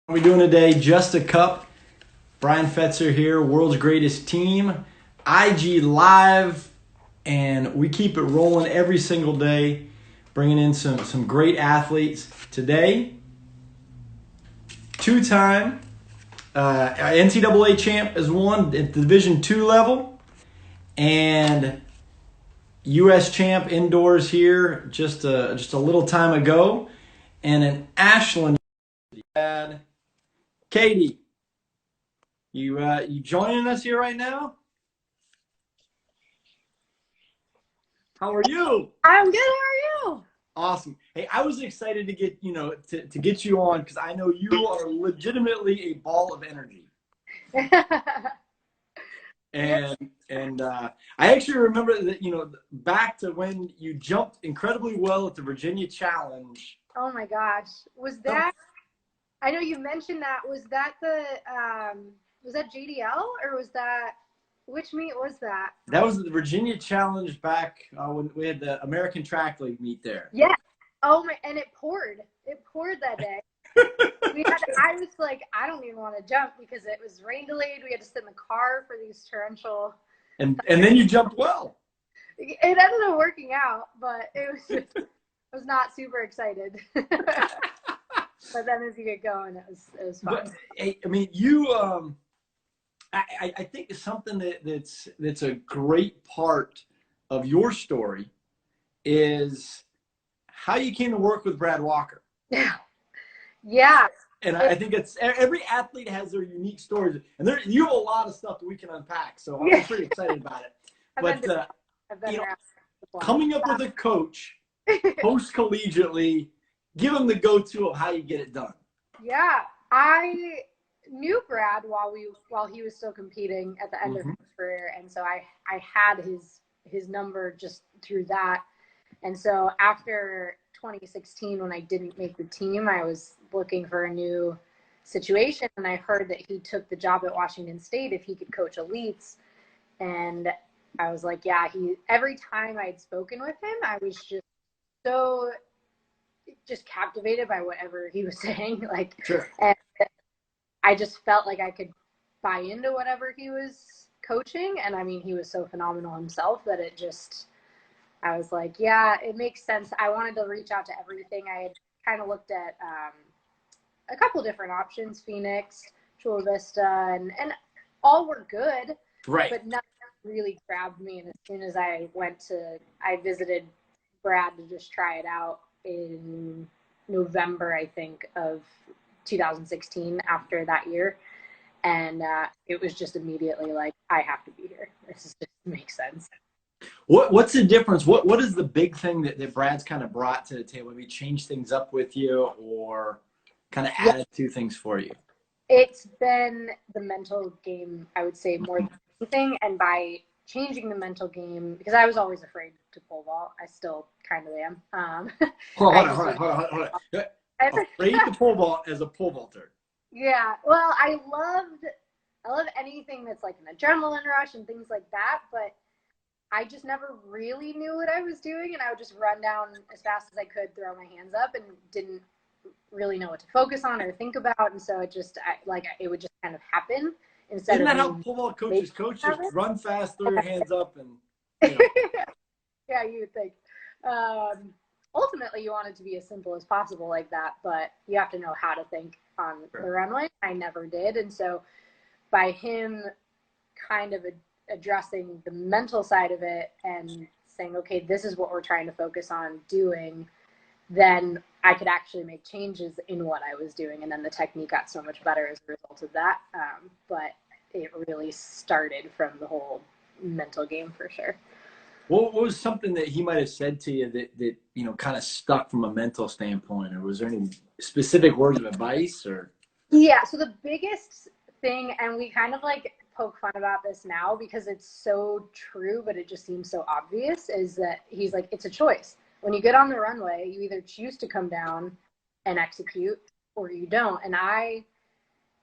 What are we doing today? Just a Cup. Brian Fetzer here, world's greatest team, IG Live, and we keep it rolling every single day, bringing in some great athletes. Today, two-time NCAA champ is one at the Division II level, and U.S. champ indoors here just a little time ago, and an Ashland. Katie, you joining us here right now? How are you? I'm good. How are you? Awesome. Hey, I was excited to get to get you on because I know you are legitimately a ball of energy. And I actually remember that back to when you jumped incredibly well at the Virginia Challenge. Oh my gosh. Was that, I know you mentioned that, was that JDL or was that, which meet was that? That was the Virginia Challenge back when we had the American Track League meet there. Yeah. Oh my, and it poured. It poured that day. I was like, I don't even want to jump because it was rain delayed. We had to sit in the car for these torrential. And then you jumped well. It ended up working out, but I was not super excited. But then as you get going, it was fun. But I mean, I think it's something that's a great part of your story is how you came to work with Brad Walker. Yeah. Yeah. And I think it's every athlete has their unique stories, and you have a lot of stuff that we can unpack. So I'm pretty excited about it. But coming up with a coach post collegiately, give him the go-to of how you get it done. Yeah, I knew Brad while he was still competing at the end of his career, and so I had his number just through that. And so after 2016, when I didn't make the team, I was looking for a new situation, and I heard that he took the job at Washington State if he could coach elites. And I was like, yeah, every time I'd spoken with him, I was just captivated by whatever he was saying. Sure. And I just felt like I could buy into whatever he was coaching. And I mean, he was so phenomenal himself that I was like, yeah, it makes sense. I wanted to reach out to everything. I had kind of looked at a couple different options, Phoenix, Chula Vista, and all were good, right? But nothing really grabbed me. And as soon as I visited Brad to just try it out in November, I think, of 2016 after that year. And it was just immediately like, I have to be here. This just makes sense. What's the difference? What is the big thing that Brad's kind of brought to the table? Maybe change things up with you or kind of added to things for you? It's been the mental game, I would say, more than anything. And by changing the mental game, because I was always afraid to pole vault. I still kind of am. Hold on. Afraid to pole vault as a pole vaulter. Yeah. Well, I love anything that's like an adrenaline rush and things like that, but I just never really knew what I was doing, and I would just run down as fast as I could, throw my hands up, and didn't really know what to focus on or think about, and so it would just kind of happen instead. Isn't that how pole vault coaches coach? Just run fast, throw your hands up, and yeah, you would think. Ultimately, you want it to be as simple as possible like that, but you have to know how to think on the runway. I never did, and so by him kind of addressing the mental side of it and saying, okay, this is what we're trying to focus on doing, then I could actually make changes in what I was doing. And then the technique got so much better as a result of that. But it really started from the whole mental game for sure. What was something that he might have said to you that kind of stuck from a mental standpoint, or was there any specific words of advice or? Yeah. So the biggest thing, and we kind of like poke fun about this now because it's so true, but it just seems so obvious, is that he's like, it's a choice. When you get on the runway, you either choose to come down and execute or you don't. And I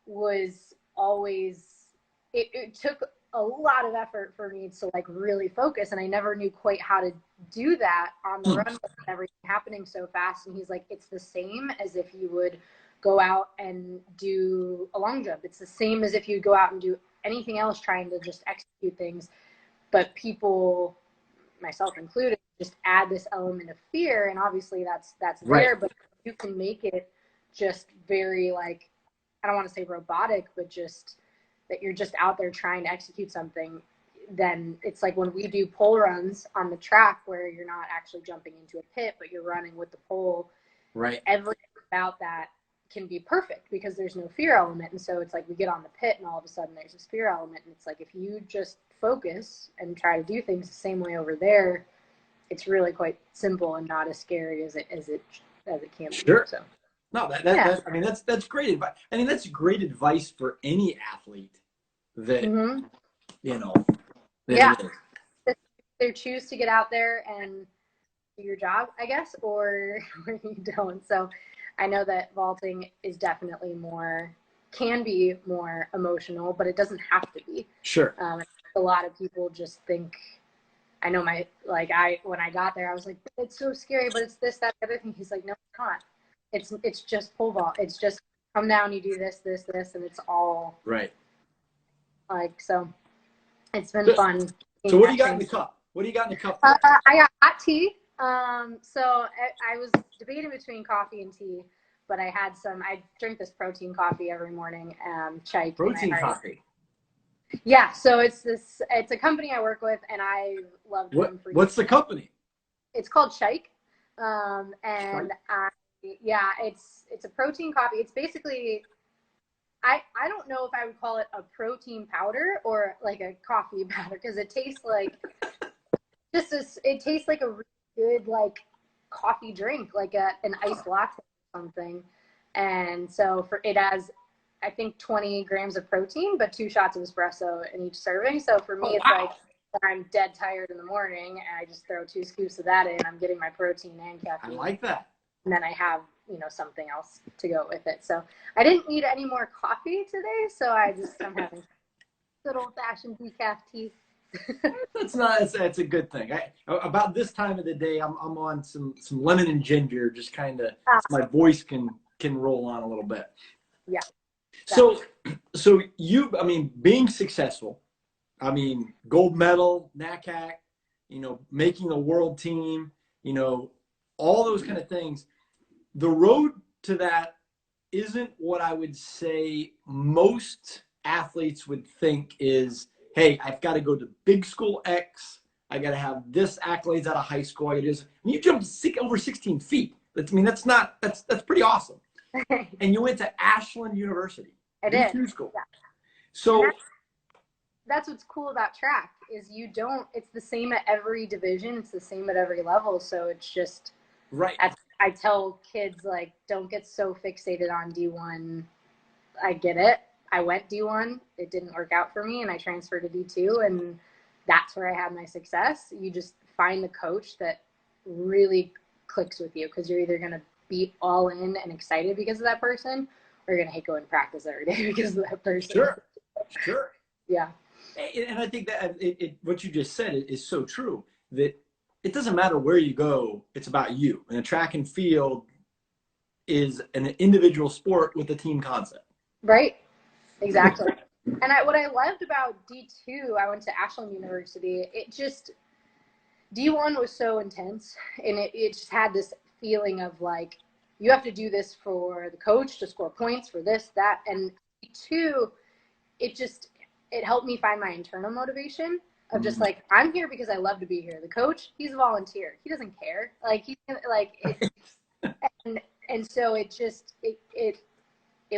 was always, it took a lot of effort for me to like really focus, and I never knew quite how to do that on the runway with everything happening so fast. And he's like, it's the same as if you would go out and do a long jump. It's the same as if you go out and do anything else trying to just execute things. But people, myself included, just add this element of fear. And obviously that's right. there, but you can make it just very like, I don't want to say robotic, but just that you're just out there trying to execute something. Then it's like when we do pole runs on the track where you're not actually jumping into a pit, but you're running with the pole. Right. Everything about that can be perfect because there's no fear element. And so it's like we get on the pit and all of a sudden there's this fear element. And it's like if you just focus and try to do things the same way over there, it's really quite simple and not as scary as it can be. Sure. So. No, that I mean that's great advice. I mean that's great advice for any athlete that you know. Yeah. They choose to get out there and do your job, I guess, or you don't. So I know that vaulting is definitely can be more emotional, but it doesn't have to be. Sure. A lot of people just think, I know when I got there, I was like, it's so scary, but it's this, that, the other thing. He's like, no, it's not. It's just pole vault. It's just come down, you do this, this, this, and it's all right. Like, so it's been fun. So what do you got in the cup? What do you got in the cup? I got hot tea. So I was debating between coffee and tea, but I drink this protein coffee every morning. Chai. Protein coffee. Yeah. So it's a company I work with, and I love them. What's the company? It's called Shike. It's a protein coffee. It's basically, I don't know if I would call it a protein powder or like a coffee powder, because it tastes like it tastes like a really good like coffee drink, like an iced latte or something. And so it has, I think, 20 grams of protein, but 2 shots of espresso in each serving. So for me, it's like when I'm dead tired in the morning and I just throw 2 scoops of that in, I'm getting my protein and caffeine. I like that. And then I have, something else to go with it. So I didn't need any more coffee today. So I'm having good old fashioned decaf tea. That's a good thing. About this time of the day, I'm on some lemon and ginger, just kind of my voice can roll on a little bit. Yeah. So being successful, gold medal, NACAC, making a world team, all those kind of things. The road to that isn't what I would say most athletes would think is, hey, I've got to go to big school X. I got to have this accolades out of high school. You jumped over 16 feet. That's pretty awesome. And you went to Ashland University. I did. School. Yeah. So that's what's cool about track is it's the same at every division. It's the same at every level. So it's just, right. I tell kids, like, don't get so fixated on D1. I get it. I went D1. It didn't work out for me, and I transferred to D2, and that's where I had my success. You just find the coach that really clicks with you, because you're either going to be all in and excited because of that person, or you're going to hate going to practice every day because of that person. Sure. Yeah. And I think that what you just said is so true, that it doesn't matter where you go, it's about you. And a track and field is an individual sport with a team concept. Right. Exactly. And what I loved about D2, I went to Ashland University. D1 was so intense, and it just had this feeling of like, you have to do this for the coach to score points for this, that. And D2, it helped me find my internal motivation of just like, I'm here because I love to be here. The coach, he's a volunteer. He doesn't care. Like, and so it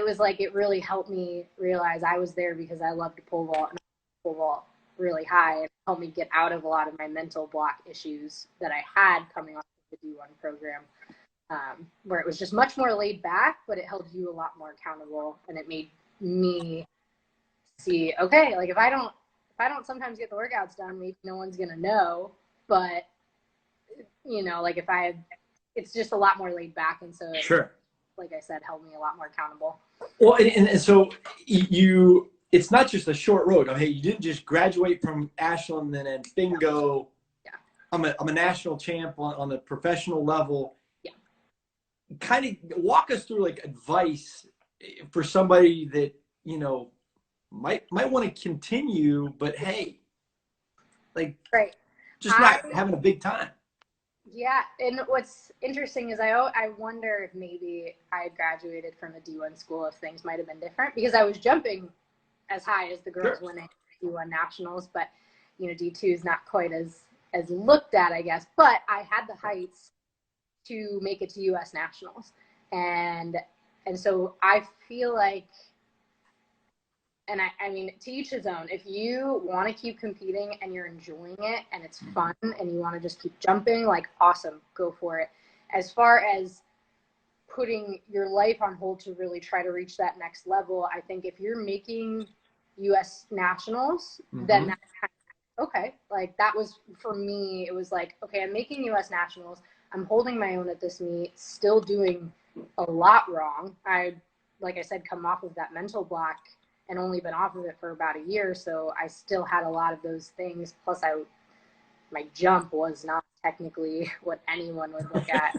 was like, it really helped me realize I was there because I loved to pole vault, and pole vault really high, and helped me get out of a lot of my mental block issues that I had coming off the D1 program, where it was just much more laid back, but it held you a lot more accountable, and it made me see, okay, like if I don't sometimes get the workouts done, maybe no one's gonna know, but it's just a lot more laid back, and so sure. Like I said, held me a lot more accountable. Well, and so it's not just a short road. Hey, you didn't just graduate from Ashland and then bingo. Yeah. I'm a national champ on the professional level. Yeah. kind of walk us through like advice for somebody that, you know, might want to continue, but hey, like right. just not having a big time. Yeah, and what's interesting is I wonder if maybe I had graduated from a D1 school, if things might have been different, because I was jumping as high as the girls Sure. winning D1 nationals, but you know, D2 is not quite as looked at, I guess. But I had the heights to make it to US nationals, and so I feel like, and I mean, to each his own. If you want to keep competing and you're enjoying it and it's fun and you want to just keep jumping, like, awesome, go for it. As far as putting your life on hold to really try to reach that next level, I think if you're making US nationals, then that's kind of okay. Like, that was, for me, it was like, okay, I'm making US nationals. I'm holding my own at this meet, still doing a lot wrong. Like I said, come off of that mental block and only been off of it for about a year. So I still had a lot of those things. Plus my jump was not technically what anyone would look at.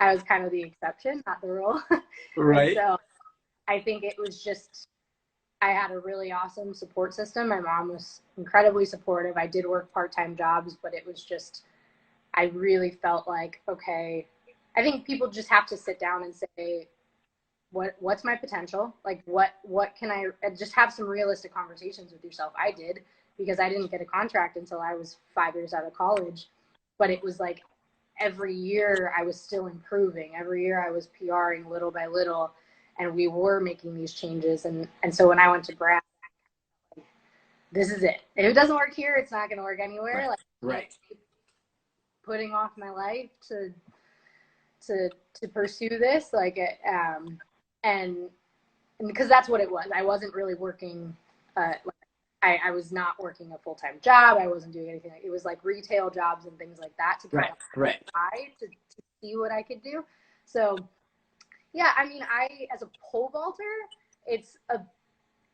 I was kind of the exception, not the rule. Right. So I think it was just, I had a really awesome support system. My mom was incredibly supportive. I did work part-time jobs, but it was just, I really felt like, okay, I think people just have to sit down and say, what's my potential? Like, what can I, just have some realistic conversations with yourself. I did, because I didn't get a contract until I was 5 years out of college, but it was like every year I was still improving. Every year I was PRing little by little, and we were making these changes. And so when I went to grad, this is it. If it doesn't work here, it's not going to work anywhere. Right. Like, Right. putting off my life to pursue this, like, and because that's what it was. I wasn't really working. I was not working a full-time job. I wasn't doing anything. It was like retail jobs and things like that to kind of try to see what I could do. So yeah, I mean, as a pole vaulter,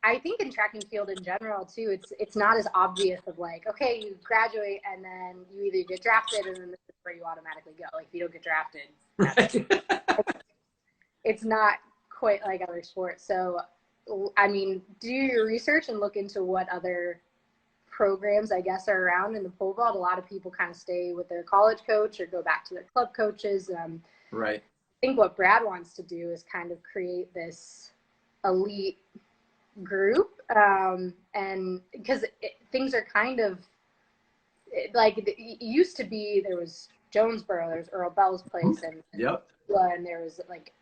I think in track and field in general too, it's not as obvious of like, okay, you graduate and then you either get drafted and then this is where you automatically go. Like, if you don't get drafted, it's not quite like other sports. So, I mean, do your research and look into what other programs, I guess, are around in the pole vault. A lot of people kind of stay with their college coach or go back to their club coaches. Right. I think what Brad wants to do is kind of create this elite group, and because things are kind of like, it used to be, there was Jonesboro, there's Earl Bell's place, and there was like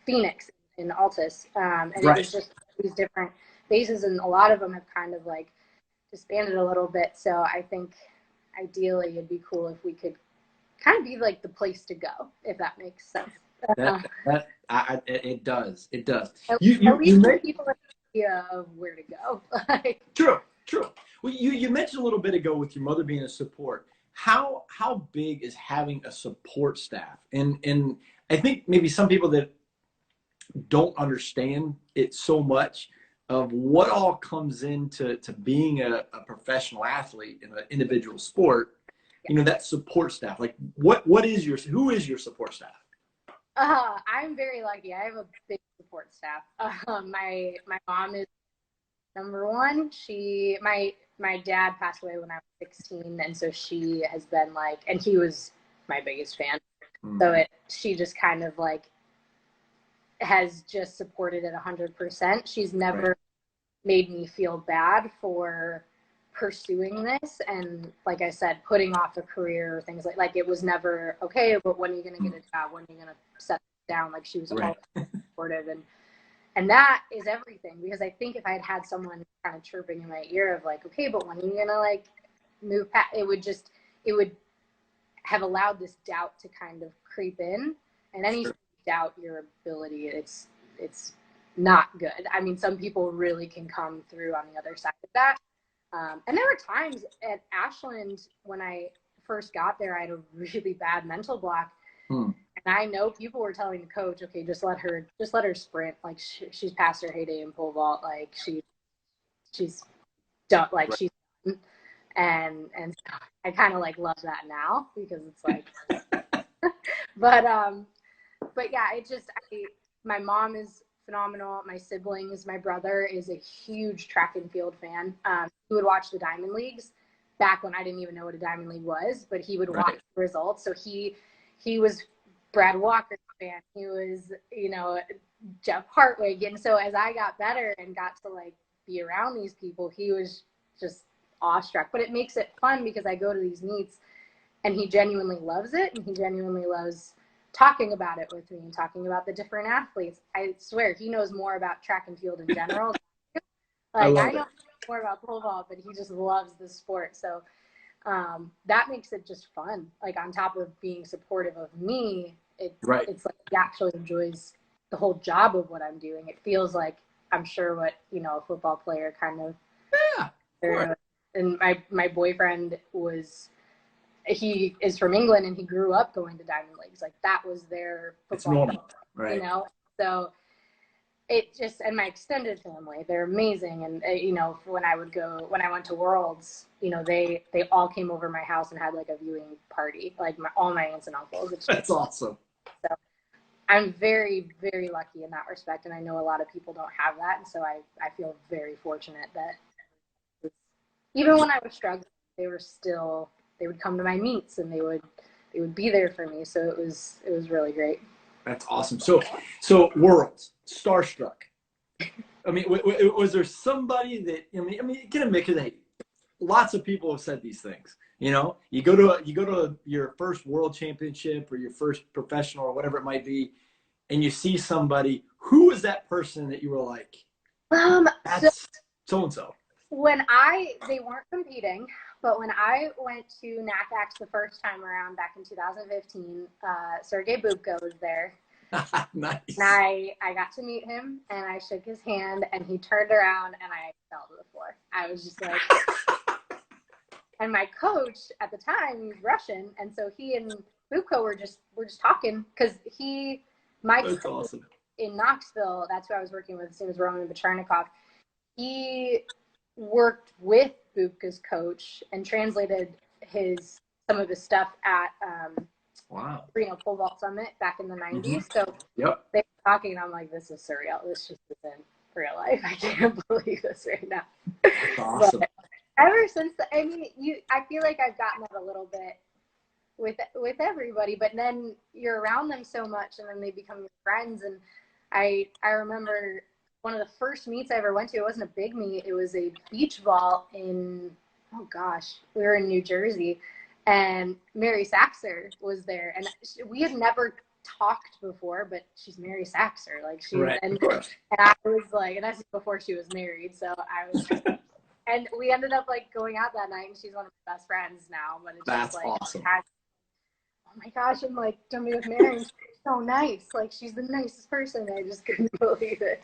Phoenix in Altus, and it was just these different bases, and a lot of them have kind of like disbanded a little bit. So I think ideally it'd be cool if we could kind of be like the place to go, if that makes sense. It does. It does. At least people have an idea of where to go. True. Well, you mentioned a little bit ago with your mother being a support. How big is having a support staff? And I think maybe some people that don't understand it so much of what all comes into being a professional athlete in an individual sport. You know, that support staff. Like, who is your support staff? I'm very lucky. I have a big support staff. My mom is number one. My dad passed away when I was 16, and so she has been like, and he was my biggest fan. So she just kind of like has just supported it 100%. She's never made me feel bad for pursuing this, and like I said, putting off a career or things like it was never okay, but when are you going to get a job, when are you going to set down? Like, she was always supportive, and that is everything, because I think if I had someone kind of chirping in my ear of like, okay, but when are you going to like move past, it would have allowed this doubt to kind of creep in, and any doubt your ability, it's not good. I mean, some people really can come through on the other side of that. And there were times at Ashland when I first got there, I had a really bad mental block. And I know people were telling the coach, okay, just let her sprint. Like, she's past her heyday in pole vault. Like, she's done. Like, she's done. And so I kind of like love that now, because it's like, But yeah, my mom is phenomenal. My siblings, my brother is a huge track and field fan. He would watch the Diamond Leagues back when I didn't even know what a Diamond League was, but he would watch the results. So he was Brad Walker's fan. He was, Jeff Hartwig. And so as I got better and got to like be around these people, he was just awestruck. But it makes it fun because I go to these meets and he genuinely loves it, and he genuinely loves talking about it with me and talking about the different athletes. I swear he knows more about track and field in general. I know more about pole vault, but he just loves the sport. So that makes it just fun. Like on top of being supportive of me, it's like he actually enjoys the whole job of what I'm doing. It feels like, I'm sure, what a football player kind of. Yeah. And my boyfriend he is from England, and he grew up going to Diamond Leagues. Like that was their football. It's normal, right? So it just, and my extended family, they're amazing. And when I went to Worlds, they all came over my house and had like a viewing party, like all my aunts and uncles. That's awesome. So I'm very, very lucky in that respect, and I know a lot of people don't have that, and so I feel very fortunate that even when I was struggling, they would come to my meets, and they would be there for me. So it was really great. That's awesome. So Worlds, starstruck. I mean, was there somebody that get a mix of that? Lots of people have said these things. You go to your first world championship or your first professional or whatever it might be, and you see somebody. Who was that person that you were like, that's so and so? They weren't competing, but when I went to NACAX the first time around back in 2015, Sergey Bubka was there. Nice. And I got to meet him, and I shook his hand, and he turned around, and I fell to the floor. I was just like, and my coach at the time, he was Russian, and so he and Bubka were just talking, because That's awesome. In Knoxville, that's who I was working with. His name was Roman Bacharnikov. He worked with Bubka's coach and translated some of his stuff at Reno Pole Vault Summit back in the 90s. Mm-hmm. So they were talking, and I'm like, this is surreal. This just isn't real life. I can't believe this right now. Awesome. But ever since, I feel like I've gotten it a little bit with everybody, but then you're around them so much, and then they become your friends. And I remember one of the first meets I ever went to, it wasn't a big meet. It was a beach vault we were in New Jersey, and Mary Saxer was there. And we had never talked before, but she's Mary Saxer. Like and I was like, and that's before she was married. So I was, and we ended up like going out that night, and she's one of my best friends now. But it's that's just like, awesome. Oh my gosh, I'm like, done me with Mary. She's so nice. Like, she's the nicest person. I just couldn't believe it.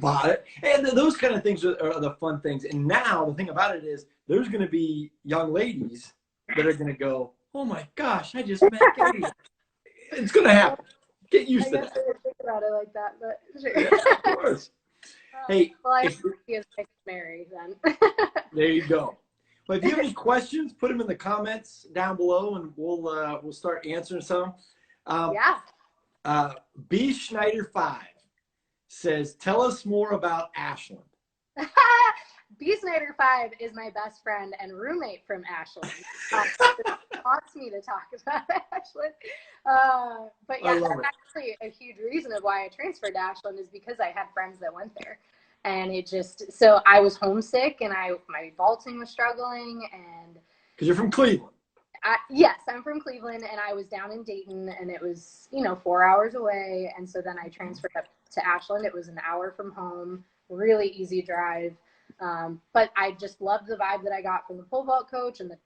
Wow. And those kind of things are the fun things. And now the thing about it is there's going to be young ladies that are going to go, oh my gosh, I just met Katie. It's going to happen. Get used to that. I didn't think about it like that, but sure. Yeah, of course. Hey, well, I hope he is Mary then. There you go. Well, if you have any questions, put them in the comments down below, and we'll start answering some. B Schneider 5 says, "Tell us more about Ashland." B Snyder 5 is my best friend and roommate from Ashland. Wants me to talk about Ashland. But yeah, that's actually a huge reason of why I transferred to Ashland, is because I had friends that went there. And so I was homesick, and my vaulting was struggling. And because you're from Cleveland. Yes, I'm from Cleveland, and I was down in Dayton, and it was, 4 hours away. And so then I transferred up to Ashland. It was an hour from home, really easy drive. But I just loved the vibe that I got from the pole vault coach and the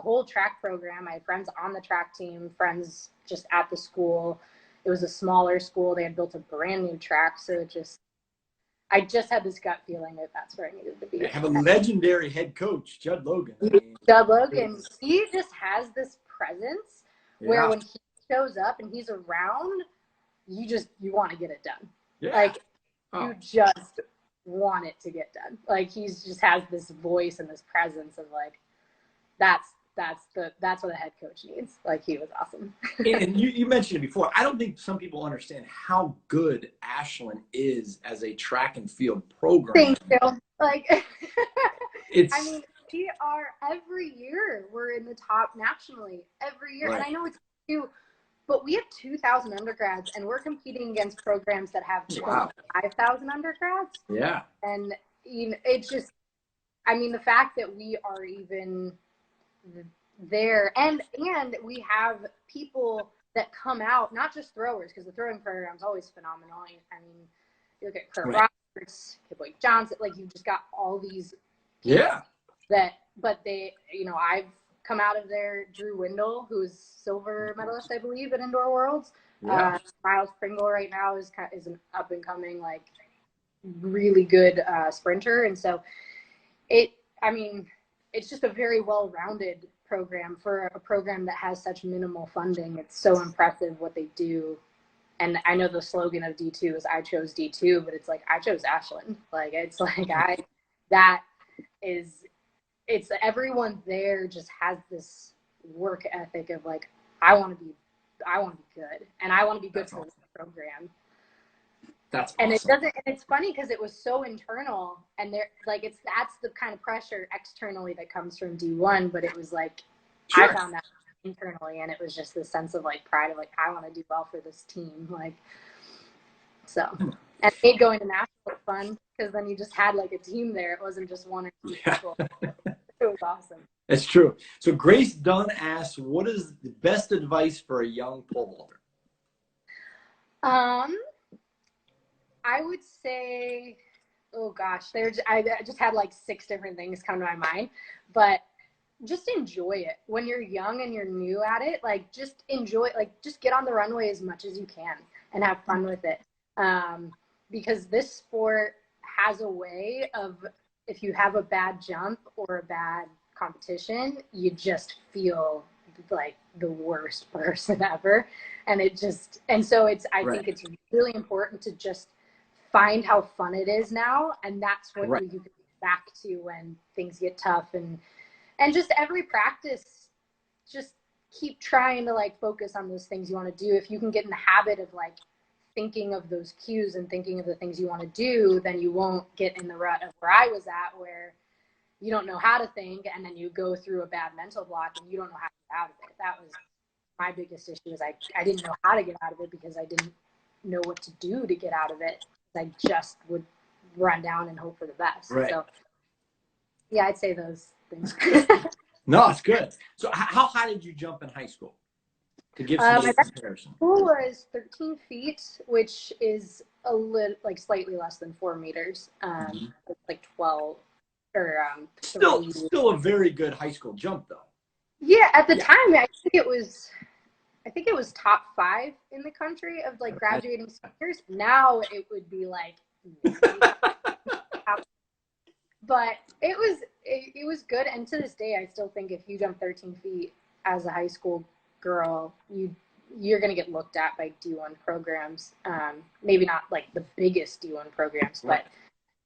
whole track program. I had friends on the track team, friends just at the school. It was a smaller school. They had built a brand new track. So I just had this gut feeling that that's where I needed to be. They have a legendary head coach, Judd Logan. Judd Logan, he just has this presence where when he shows up and he's around, you want to get it done. Yeah. Like, you just want it to get done. Like, he just has this voice and this presence of like, that's that's what a head coach needs. Like, he was awesome. And you mentioned it before. I don't think some people understand how good Ashland is as a track and field program. Thank you. Like, it's. I mean, we are every year we're in the top nationally every year, Right. and I know it's too. But we have 2,000 undergrads, and we're competing against programs that have 25,000 undergrads. Yeah. And it's just, I mean, the fact that we are even there, and we have people that come out, not just throwers, because the throwing program is always phenomenal. I mean, you look at Kurt Roberts, Kid Johnson, like, you've just got all these people but they, I've come out of there. Drew Windle, who's silver medalist, I believe, at Indoor Worlds. Miles Pringle right now is an up and coming, like, really good sprinter, and so it's just a very well rounded program for a program that has such minimal funding. It's so impressive what they do. And I know the slogan of D2 is "I chose D2," but it's like, I chose Ashland. Like, it's like it's everyone there just has this work ethic of, like, I want to be good, and I want to be good for this program. That's and awesome. It's funny because it was so internal, and that's the kind of pressure externally that comes from D1, but it was like, I found that internally, and it was just this sense of, like, pride of, like, I want to do well for this team, like, so. And it made going to national fun, because then you just had, like, a team there. It wasn't just one or two people. It was awesome. That's true. So Grace Dunn asks, what is the best advice for a young pole vaulter? I would say, oh gosh, I just had like 6 different things come to my mind, but just enjoy it. When you're young and you're new at it, like, just enjoy it. Like, just get on the runway as much as you can and have fun with it. Because this sport has a way of, if you have a bad jump or a bad competition, you just feel like the worst person ever. And so I think it's really important to just find how fun it is now. And that's what you can get back to when things get tough, and just every practice, just keep trying to, like, focus on those things you want to do. If you can get in the habit of, like, thinking of those cues and thinking of the things you want to do, then you won't get in the rut of where I was at, where you don't know how to think, and then you go through a bad mental block and you don't know how to get out of it. That was my biggest issue, is I didn't know how to get out of it, because I didn't know what to do to get out of it. I just would run down and hope for the best. Right. So yeah, I'd say those things. No, it's good. So how high did you jump in high school? To give some comparison. My pool was 13 feet, which is a little, like, slightly less than 4 meters. Like 12 or still a very good high school jump, though. Yeah, at the time, I think it was top 5 in the country of, like, graduating seniors. Now it would be like, but it was good. And to this day, I still think if you jump 13 feet as a high school girl, you're going to get looked at by D1 programs. Maybe not, like, the biggest D1 programs, but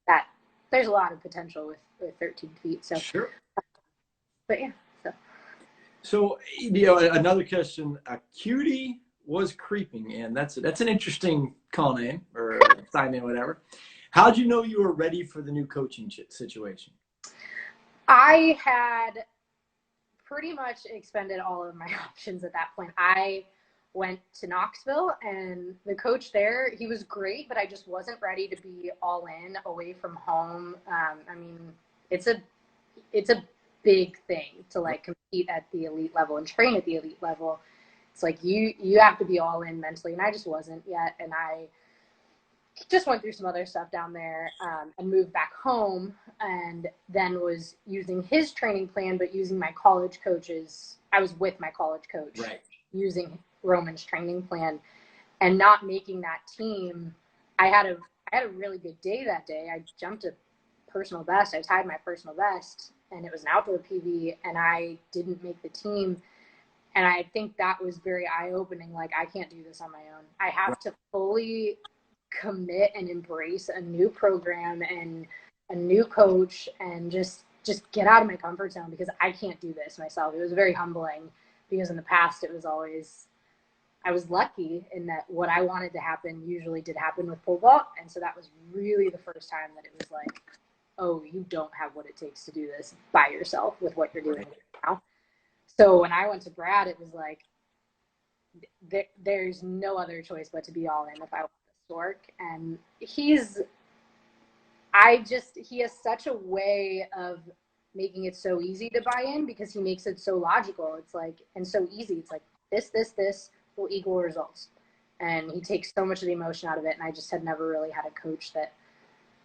that there's a lot of potential with 13 feet. So, sure. But yeah. So, another question, Cutie was creeping in. That's an interesting call name or sign name, whatever. How'd you know you were ready for the new coaching situation? I had pretty much expended all of my options at that point. I went to Knoxville, and the coach there, he was great, but I just wasn't ready to be all in away from home. I mean, it's a big thing to, like, compete at the elite level and train at the elite level. It's like you have to be all in mentally, and I just wasn't yet. And I just went through some other stuff down there, and moved back home, and then was using his training plan, but using my college coaches. I was with my college coach, using Roman's training plan, and not making that team. I had a really good day that day. I jumped a personal best. I tied my personal best, and it was an outdoor PB, and I didn't make the team. And I think that was very eye-opening. Like, I can't do this on my own. I have to fully commit and embrace a new program and a new coach, and just just get out of my comfort zone because I can't do this myself. It was very humbling because in the past it was always, I was lucky in that what I wanted to happen usually did happen with pole vault. And so that was really the first time that it was like, oh, you don't have what it takes to do this by yourself with what you're doing now. So when I went to Brad, it was like, there's no other choice but to be all in if I want this to work. And he has such a way of making it so easy to buy in because he makes it so logical. It's like, and so easy. It's like this will equal results. And he takes so much of the emotion out of it. And I just had never really had a coach that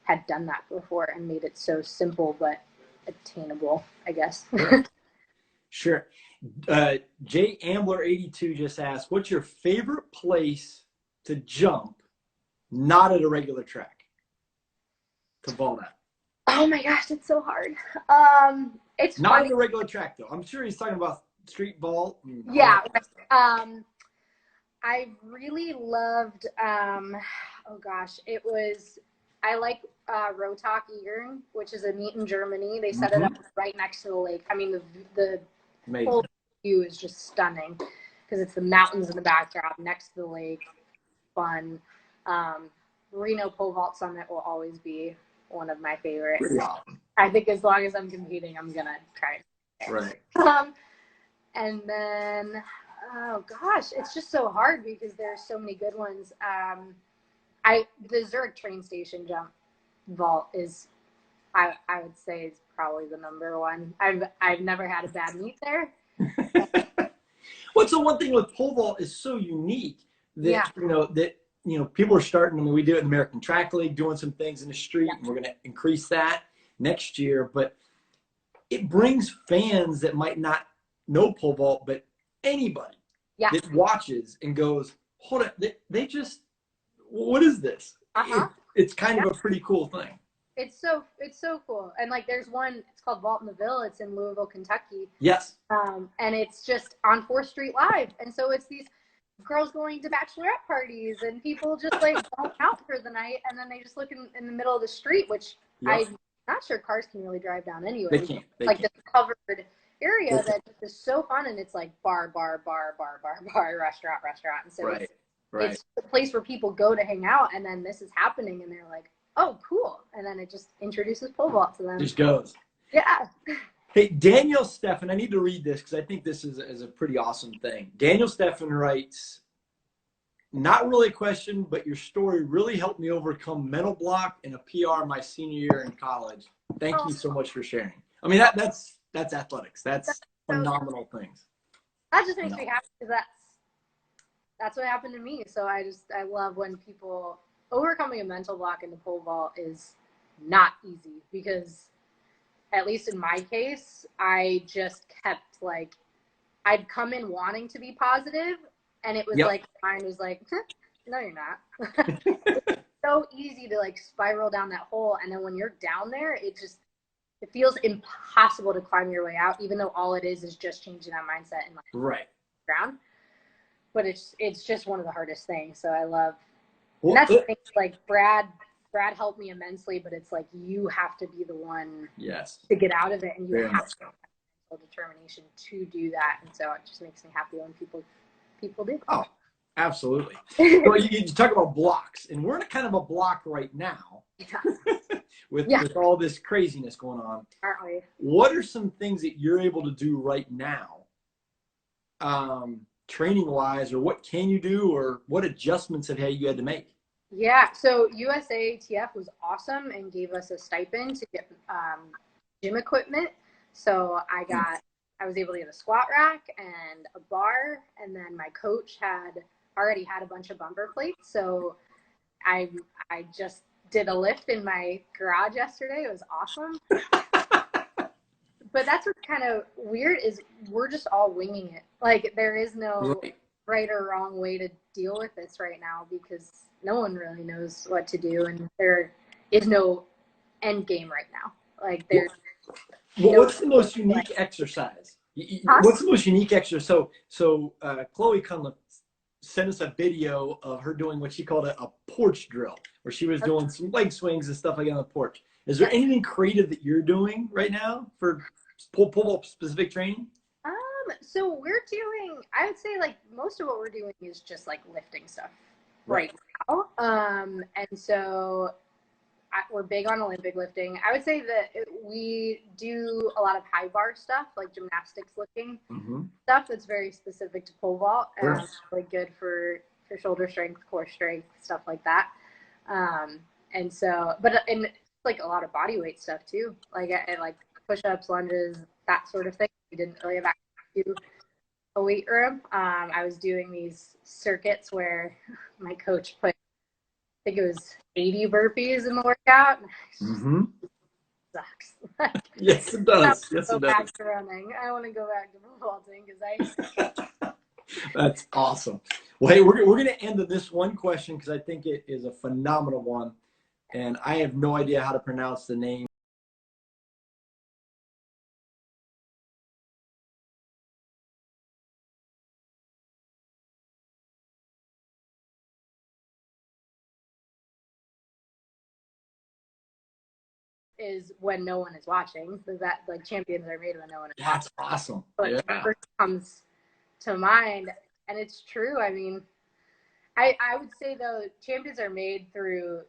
had done that before and made it so simple but attainable, I guess. Sure. Jay Ambler 82 just asked, what's your favorite place to jump not at a regular track to vault at? Oh my gosh, it's so hard. It's not funny. at a regular track though. I'm sure he's talking about street vault. Yeah. I really loved oh gosh, I like Rotok Egern, which is a meet in Germany. They set it up right next to the lake. I mean, the whole view is just stunning because it's the mountains in the backdrop next to the lake. Fun. Reno Pole Vault Summit will always be one of my favorites. Awesome. I think as long as I'm competing, I'm gonna try. Right. And then, oh gosh, it's just so hard because there's so many good ones. The Zurich train station jump vault is, I would say, is probably the number one. I've never had a bad meet there. What's the one thing with pole vault is so unique that people are starting. I mean, we do it in the American Track League, doing some things in the street, and we're going to increase that next year. But it brings fans that might not know pole vault, but anybody that watches and goes, hold on, they just, what is this? It's kind of a pretty cool thing. It's so cool. And like there's one, it's called Vault in the Ville. It's in Louisville, Kentucky. Yes. And it's just on 4th Street Live. And so it's these girls going to bachelorette parties and people just like going out for the night. And then they just look in the middle of the street, which I'm not sure cars can really drive down anyway. They can't. This covered area that is so fun. And it's like bar, restaurant. And so it's a place where people go to hang out. And then this is happening and they're like, oh, cool. And then it just introduces pole vault to them. Just goes. Yeah. Hey, Daniel Steffen, I need to read this because I think this is a pretty awesome thing. Daniel Steffen writes, not really a question, but your story really helped me overcome mental block and a PR my senior year in college. Thank you so much for sharing. I mean, that's athletics. That's phenomenal things. That just makes me happy because that's what happened to me. So I love when people, overcoming a mental block in the pole vault is not easy because, at least in my case, I just kept like, I'd come in wanting to be positive and it was like, mine was like, no, you're not. It's so easy to like spiral down that hole. And then when you're down there, it feels impossible to climb your way out, even though all it is just changing that mindset and like ground. But it's just one of the hardest things. So I love, and that's the thing, like Brad helped me immensely, but it's like you have to be the one to get out of it, and you have to have determination to do that. And so it just makes me happy when people do. Oh, absolutely. Well, you talk about blocks, and we're in a kind of a block right now with all this craziness going on. Aren't we? What are some things that you're able to do right now, training-wise, or what can you do, or what adjustments have you had to make? Yeah, so USATF was awesome and gave us a stipend to get gym equipment. So I was able to get a squat rack and a bar, and then my coach already had a bunch of bumper plates. So I just did a lift in my garage yesterday. It was awesome. But that's what's kind of weird is we're just all winging it. Like there is no right or wrong way to deal with this right now because no one really knows what to do, and there is no end game right now. Like there's. What's the most unique exercise? What's the most unique exercise? So Chloe Cunliffe sent us a video of her doing what she called a porch drill, where she was doing some leg swings and stuff like that on the porch. Is there anything creative that you're doing right now for pull-up specific training? So we're doing, I would say like most of what we're doing is just like lifting stuff right now. And so we're big on Olympic lifting. I would say that we do a lot of high bar stuff, like gymnastics lifting stuff that's very specific to pole vault and really good for shoulder strength, core strength, stuff like that. And so, and like a lot of body weight stuff too, like I like push-ups, lunges, that sort of thing. We didn't really have access to a weight room. I was doing these circuits where my coach put, I think it was 80 burpees in the workout. Sucks. Yes, it does. Yes, it does. Back to running. I want to go back to vaulting because That's awesome. Well, hey, we're going to end with this one question because I think it is a phenomenal one, and I have no idea how to pronounce the name. is when no one is watching. So that like champions are made when no one is watching. That's awesome. But first comes to mind, and it's true. I mean, I would say though, champions are made through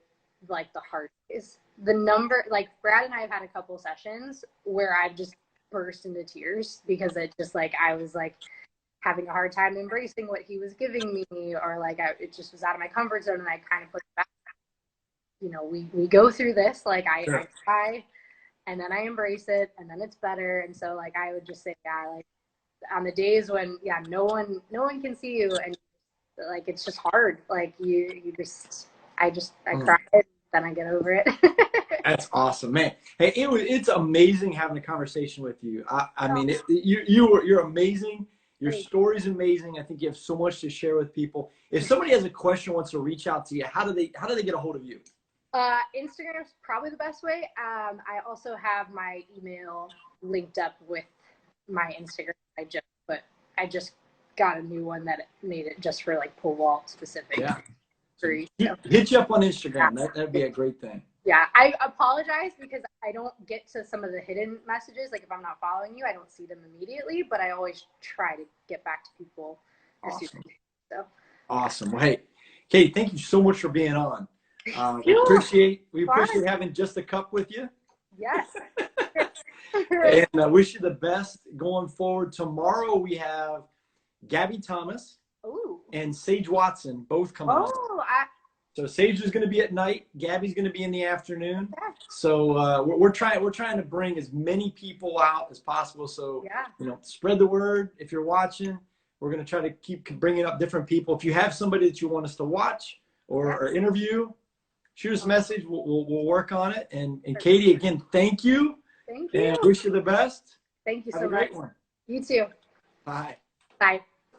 like the hard days. The number, like Brad and I have had a couple sessions where I've just burst into tears because it just like I was like having a hard time embracing what he was giving me, or like it just was out of my comfort zone, and I kind of put it back. You know, we go through this, like I try, and then I embrace it, and then it's better. And so like I would just say, yeah, like on the days when no one can see you, and like it's just hard, like I cry, then I get over it. That's awesome, man. Hey, it's amazing having a conversation with you. I mean, you're amazing. Your story's amazing. I think you have so much to share with people. If somebody has a question, wants to reach out to you, how do they get a hold of you? Instagram's probably the best way. I also have my email linked up with my Instagram. I just got a new one that made it just for like pole vault specific. Yeah. Hit you up on Instagram. Yeah. That'd be a great thing. Yeah. I apologize because I don't get to some of the hidden messages. Like if I'm not following you, I don't see them immediately, but I always try to get back to people. Awesome. So. Awesome. Well, hey, Katie, thank you so much for being on. We appreciate having Just a Cup with you. Yes. And I wish you the best going forward. Tomorrow we have Gabby Thomas and Sage Watson both coming on. So Sage is going to be at night. Gabby's going to be in the afternoon. Yeah. So we're trying to bring as many people out as possible. So spread the word. If you're watching, we're going to try to keep bringing up different people. If you have somebody that you want us to watch or interview, shoot us a message. We'll work on it. And Katie, again, thank you. Thank you. And wish you the best. Thank you so much. Have a great one. You too. Bye. Bye.